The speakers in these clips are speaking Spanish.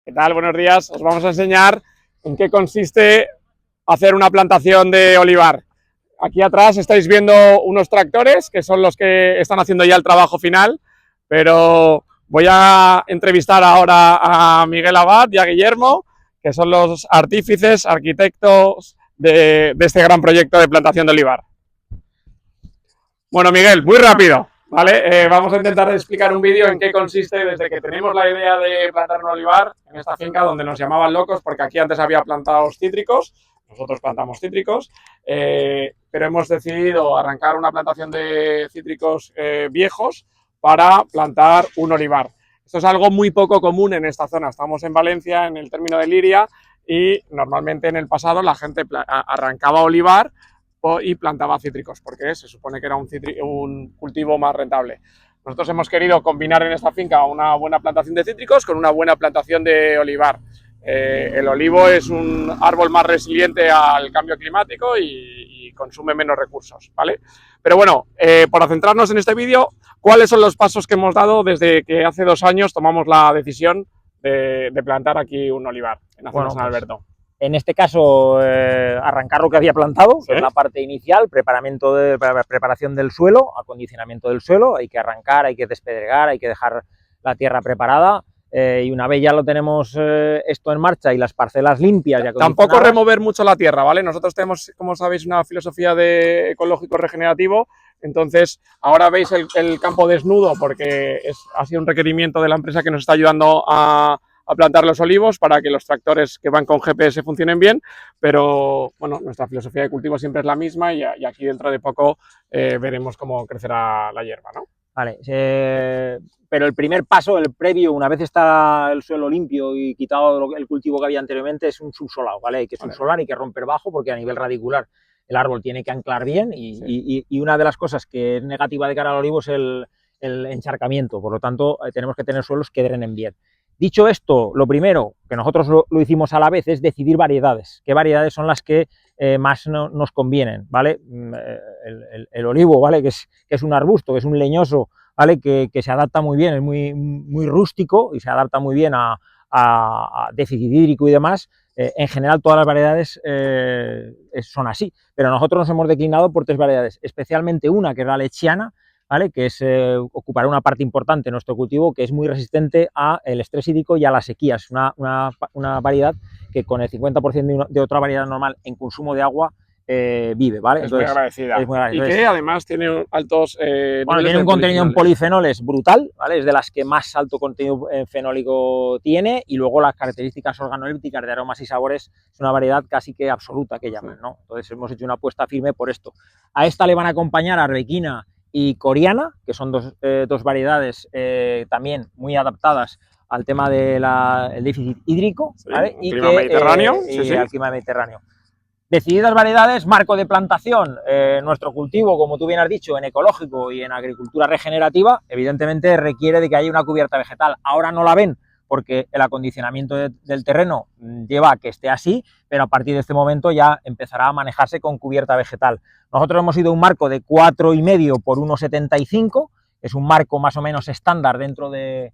¿Qué tal? Buenos días. Os vamos a enseñar en qué consiste hacer una plantación de olivar. Aquí atrás estáis viendo unos tractores que son los que están haciendo ya el trabajo final, pero voy a entrevistar ahora a Miguel Abad y a Guillermo, que son los artífices, arquitectos de este gran proyecto de plantación de olivar. Bueno, Miguel, muy rápido, ¿vale? Vamos a intentar explicar un vídeo en qué consiste desde que tenemos la idea de plantar un olivar en esta finca donde nos llamaban locos porque aquí antes había plantados cítricos, nosotros plantamos cítricos, pero hemos decidido arrancar una plantación de cítricos viejos para plantar un olivar. Esto es algo muy poco común en esta zona. Estamos en Valencia, en el término de Liria, y normalmente en el pasado la gente arrancaba olivar y plantaba cítricos, porque se supone que era un cultivo más rentable. Nosotros hemos querido combinar en esta finca una buena plantación de cítricos con una buena plantación de olivar. El olivo es un árbol más resiliente al cambio climático y consume menos recursos, ¿vale? Pero bueno, para centrarnos en este vídeo, ¿cuáles son los pasos que hemos dado desde que hace 2 años tomamos la decisión de plantar aquí un olivar en la zona San Alberto? En este caso, arrancar lo que había plantado, que es la parte inicial, preparación del suelo, acondicionamiento del suelo, hay que arrancar, hay que despedregar, hay que dejar la tierra preparada, y una vez ya lo tenemos esto en marcha y las parcelas limpias y acondicionadas... Tampoco remover mucho la tierra, ¿vale? Nosotros tenemos, como sabéis, una filosofía de ecológico regenerativo, entonces ahora veis el campo desnudo porque ha sido un requerimiento de la empresa que nos está ayudando a plantar los olivos para que los tractores que van con GPS funcionen bien, pero bueno, nuestra filosofía de cultivo siempre es la misma y aquí dentro de poco veremos cómo crecerá la hierba, ¿no? Vale, pero el primer paso, el previo, una vez está el suelo limpio y quitado el cultivo que había anteriormente, es un subsolado, ¿vale? Hay que subsolar, hay que romper bajo porque a nivel radicular el árbol tiene que anclar bien y una de las cosas que es negativa de cara al olivo es el encharcamiento, por lo tanto tenemos que tener suelos que drenen bien. Dicho esto, lo primero, que nosotros lo hicimos a la vez, es decidir variedades. ¿Qué variedades son las que más nos convienen? ¿Vale? El olivo, ¿vale? Que es un arbusto, que es un leñoso, ¿vale? Que se adapta muy bien, es muy rústico y se adapta muy bien a déficit hídrico y demás. En general todas las variedades son así, pero nosotros nos hemos declinado por 3 variedades, especialmente una que es la lechiana, ¿vale? Que ocupará una parte importante de nuestro cultivo, que es muy resistente al estrés hídrico y a la sequía. Es una variedad que con el 50% de otra variedad normal en consumo de agua vive, ¿vale? Entonces, muy agradecida. Y que además tiene altos bueno, tiene un contenido en polifenoles brutal, ¿vale? Es de las que más alto contenido fenólico tiene, y luego las características organolépticas de aromas y sabores es una variedad casi que absoluta que llaman, ¿no? Entonces hemos hecho una apuesta firme por esto. A esta le van a acompañar arbequina y coreana, que son dos variedades también muy adaptadas al tema del déficit hídrico, ¿vale? Y clima mediterráneo. Al clima mediterráneo. Decididas variedades, marco de plantación, nuestro cultivo, como tú bien has dicho, en ecológico y en agricultura regenerativa, evidentemente requiere de que haya una cubierta vegetal. Ahora no la ven porque el acondicionamiento del terreno lleva a que esté así, pero a partir de este momento ya empezará a manejarse con cubierta vegetal. Nosotros hemos ido a un marco de 4,5 por 1,75, es un marco más o menos estándar dentro del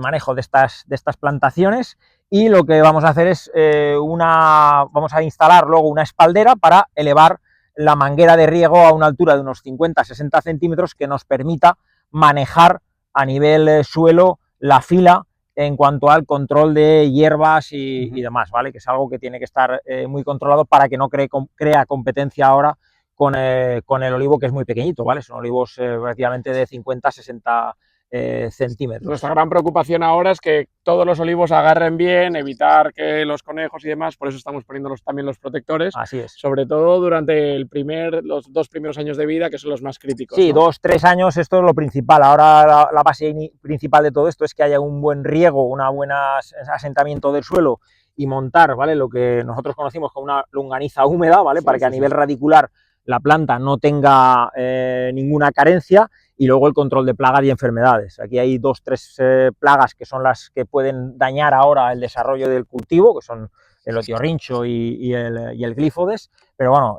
manejo de estas plantaciones, y lo que vamos a hacer es vamos a instalar luego una espaldera para elevar la manguera de riego a una altura de unos 50-60 centímetros que nos permita manejar a nivel suelo la fila en cuanto al control de hierbas y demás, ¿vale? Que es algo que tiene que estar muy controlado para que no crea competencia ahora con el olivo, que es muy pequeñito, ¿vale? Son olivos relativamente de 50-60 centímetros. Nuestra gran preocupación ahora es que todos los olivos agarren bien, evitar que los conejos y demás, por eso estamos poniendo también los protectores. Así es. Sobre todo durante los 2 primeros años de vida, que son los más críticos. Sí, ¿no? 2-3 años, esto es lo principal. Ahora la base principal de todo esto es que haya un buen riego, una buena asentamiento del suelo y montar, ¿vale? Lo que nosotros conocimos como una longaniza húmeda, ¿vale? Para que a nivel radicular la planta no tenga ninguna carencia, y luego el control de plagas y enfermedades. Aquí hay 2-3 plagas que son las que pueden dañar ahora el desarrollo del cultivo, que son el otiorrincho y el glífodes, pero bueno,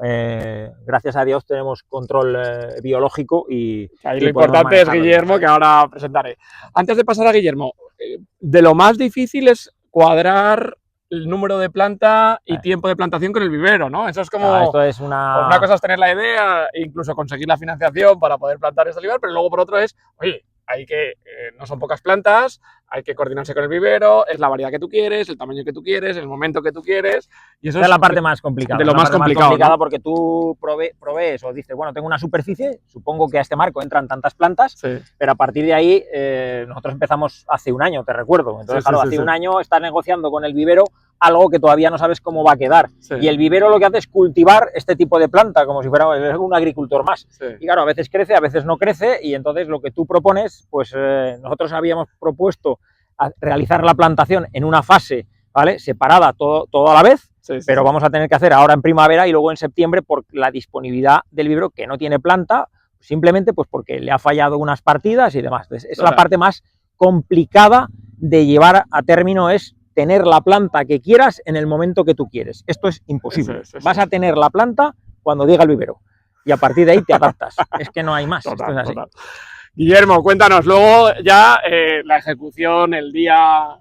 gracias a Dios tenemos control biológico y lo importante es Guillermo, que ahora presentaré. Antes de pasar a Guillermo, de lo más difícil es cuadrar el número de planta y tiempo de plantación con el vivero, ¿no? Eso es como... Esto es una cosa es tener la idea, incluso conseguir la financiación para poder plantar este olivar, pero luego por otro es, oye, hay que, no son pocas plantas, hay que coordinarse con el vivero, es la variedad que tú quieres, el tamaño que tú quieres, el momento que tú quieres, y eso Esta es la parte más complicada. De lo más complicado, ¿no? Porque tú provees o dices, bueno, tengo una superficie, supongo que a este marco entran tantas plantas, sí, pero a partir de ahí nosotros empezamos hace un año, te recuerdo. Entonces, claro, hace un año estás negociando con el vivero algo que todavía no sabes cómo va a quedar. Sí. Y el vivero lo que hace es cultivar este tipo de planta, como si fuera un agricultor más. Sí. Y claro, a veces crece, a veces no crece, y entonces lo que tú propones, pues nosotros habíamos propuesto realizar la plantación en una fase, ¿vale?, separada todo a la vez, pero vamos a tener que hacer ahora en primavera y luego en septiembre por la disponibilidad del vivero, que no tiene planta, simplemente pues porque le ha fallado unas partidas y demás. Entonces, es la parte más complicada de llevar a término, es tener la planta que quieras en el momento que tú quieres. Esto es imposible. Vas a tener la planta cuando diga el vivero y a partir de ahí te adaptas. Es que no hay más. Esto es así. Guillermo, cuéntanos luego ya la ejecución, el día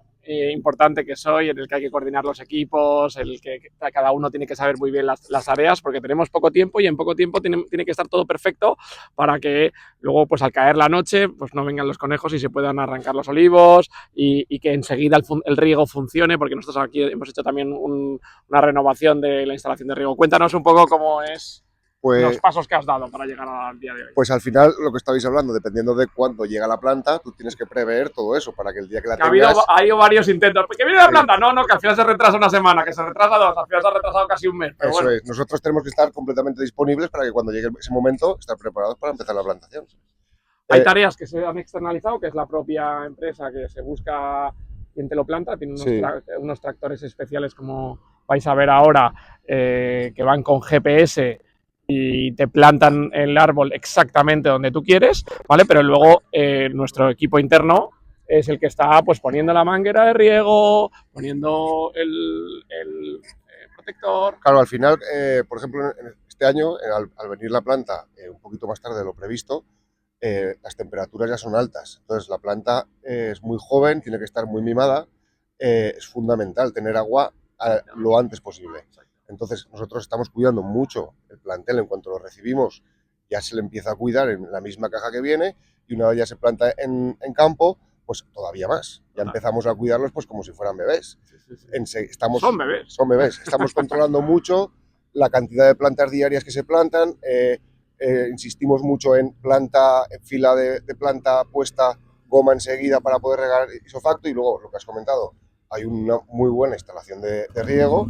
importante que soy, en el que hay que coordinar los equipos, el que cada uno tiene que saber muy bien las tareas, porque tenemos poco tiempo y en poco tiempo tiene que estar todo perfecto para que luego, pues al caer la noche, pues no vengan los conejos y se puedan arrancar los olivos y que enseguida el riego funcione, porque nosotros aquí hemos hecho también una renovación de la instalación de riego. Cuéntanos un poco cómo es... los pasos que has dado para llegar al día de hoy. Pues al final, lo que estabais hablando, dependiendo de cuándo llega la planta, tú tienes que prever todo eso para que el día que la tengas... Ha habido varios intentos. ¿Que viene la planta? No, que al final se retrasa una semana, que se retrasa dos, al final se ha retrasado casi un mes. Pero eso bueno. es. Nosotros tenemos que estar completamente disponibles para que cuando llegue ese momento, estar preparados para empezar la plantación. Hay tareas que se han externalizado, que es la propia empresa que se busca quien te lo planta. Tiene unos tractores especiales, como vais a ver ahora, que van con GPS y te plantan el árbol exactamente donde tú quieres, ¿vale? Pero luego nuestro equipo interno es el que está pues poniendo la manguera de riego, poniendo el protector. Claro, al final, por ejemplo, este año, al venir la planta un poquito más tarde de lo previsto, las temperaturas ya son altas. Entonces la planta es muy joven, tiene que estar muy mimada, es fundamental tener agua lo antes posible. Entonces nosotros estamos cuidando mucho el plantel. En cuanto lo recibimos ya se le empieza a cuidar en la misma caja que viene, y una vez ya se planta en campo, pues todavía más. Ya empezamos a cuidarlos pues como si fueran bebés. Son bebés. Son bebés. Estamos controlando mucho la cantidad de plantas diarias que se plantan. Insistimos mucho en fila de planta puesta, goma enseguida para poder regar isofacto, y luego lo que has comentado, hay una muy buena instalación de riego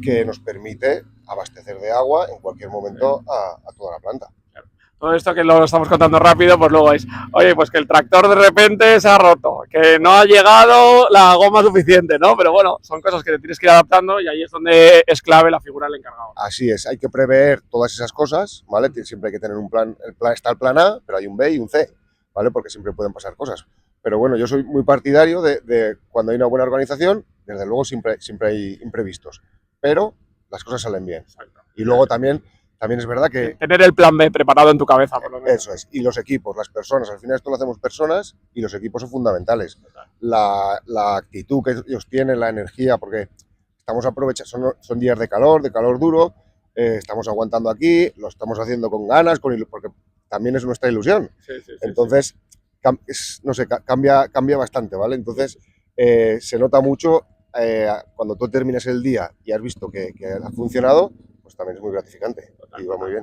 que nos permite abastecer de agua en cualquier momento a toda la planta. Todo esto que lo estamos contando rápido, pues luego es, oye, pues que el tractor de repente se ha roto, que no ha llegado la goma suficiente, ¿no? Pero bueno, son cosas que te tienes que ir adaptando, y ahí es donde es clave la figura del encargado. Así es, hay que prever todas esas cosas, ¿vale? Siempre hay que tener un plan, está el plan A, pero hay un B y un C, ¿vale? Porque siempre pueden pasar cosas. Pero bueno, yo soy muy partidario de cuando hay una buena organización, desde luego siempre hay imprevistos, pero las cosas salen bien. Exacto. Y luego también es verdad que... tener el plan B preparado en tu cabeza, por lo menos. Eso es. Y los equipos, las personas, al final esto lo hacemos personas, y los equipos son fundamentales. La actitud que ellos tienen, la energía, porque estamos aprovechando, son días de calor duro, estamos aguantando aquí, lo estamos haciendo con ganas, porque también es nuestra ilusión. Entonces, no sé, cambia bastante, ¿vale? Entonces, se nota mucho cuando tú terminas el día y has visto que ha funcionado, pues también es muy gratificante y va muy bien.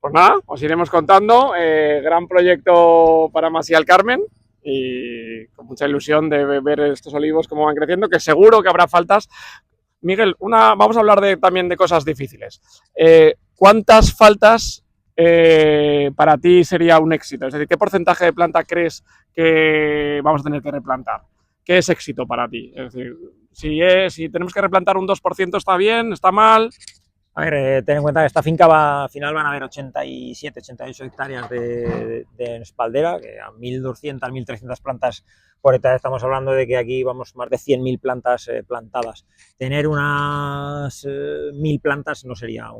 Pues nada, os iremos contando. Gran proyecto para Masía del Carmen, y con mucha ilusión de ver estos olivos cómo van creciendo, que seguro que habrá faltas. Miguel, vamos a hablar también de cosas difíciles. ¿Cuántas faltas para ti sería un éxito? Es decir, ¿qué porcentaje de planta crees que vamos a tener que replantar? ¿Qué es éxito para ti? Es decir, si tenemos que replantar un 2%, ¿está bien? ¿Está mal? A ver, ten en cuenta que esta finca al final van a haber 87, 88 hectáreas de espaldera, que a 1.200, 1.300 plantas por hectárea. Estamos hablando de que aquí vamos más de 100.000 plantas plantadas. Tener unas 1.000 plantas no sería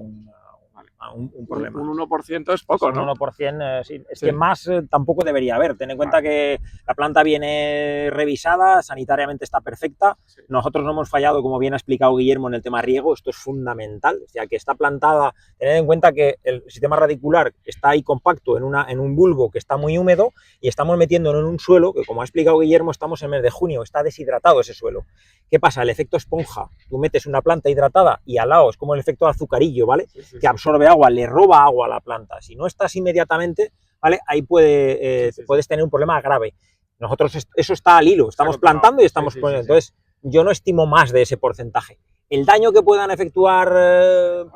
un problema. Un 1% es poco, ¿no? Un 1%, sí. Es Sí. que más tampoco debería haber. Ten en cuenta que la planta viene revisada, sanitariamente está perfecta. Sí. Nosotros no hemos fallado, como bien ha explicado Guillermo, en el tema riego. Esto es fundamental. O sea, que está plantada, tened en cuenta que el sistema radicular está ahí compacto en un bulbo que está muy húmedo y estamos metiéndolo en un suelo que, como ha explicado Guillermo, estamos en el mes de junio, está deshidratado ese suelo. ¿Qué pasa? El efecto esponja. Tú metes una planta hidratada y al lado es como el efecto azucarillo, ¿vale? Sí, Que absorbe agua, le roba agua a la planta. Si no estás inmediatamente, ¿vale? Ahí puedes tener un problema grave. Nosotros eso está al hilo, estamos plantando y estamos poniendo. Entonces, yo no estimo más de ese porcentaje. El daño que puedan efectuar,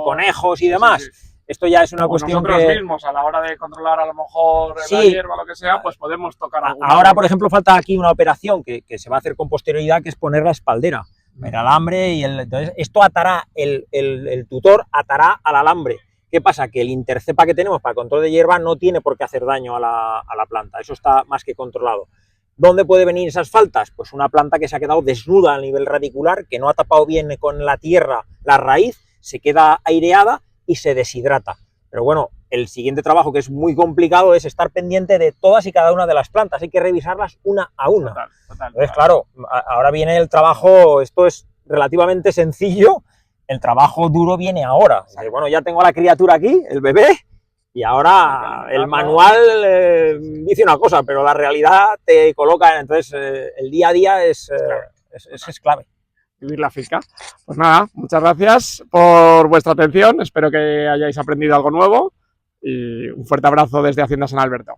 conejos y demás, esto ya es una cuestión nosotros que... mismos, a la hora de controlar a lo mejor Sí. la hierba o lo que sea, pues podemos tocar alguna. Ahora, por ejemplo, falta aquí una operación que se va a hacer con posterioridad, que es poner la espaldera, el alambre entonces esto atará, el tutor atará al alambre. ¿Qué pasa? Que el intercepa que tenemos para el control de hierba no tiene por qué hacer daño a la planta, eso está más que controlado. ¿Dónde puede venir esas faltas? Pues una planta que se ha quedado desnuda a nivel radicular, que no ha tapado bien con la tierra la raíz, se queda aireada y se deshidrata. Pero bueno, el siguiente trabajo, que es muy complicado, es estar pendiente de todas y cada una de las plantas. Hay que revisarlas una a una. Total. Entonces, claro, ahora viene el trabajo, esto es relativamente sencillo, el trabajo duro viene ahora. O sea, bueno, ya tengo a la criatura aquí, el bebé, y ahora el manual dice una cosa, pero la realidad te coloca, entonces el día a día es clave. Vivir la finca. Pues nada, muchas gracias por vuestra atención, espero que hayáis aprendido algo nuevo y un fuerte abrazo desde Hacienda San Alberto.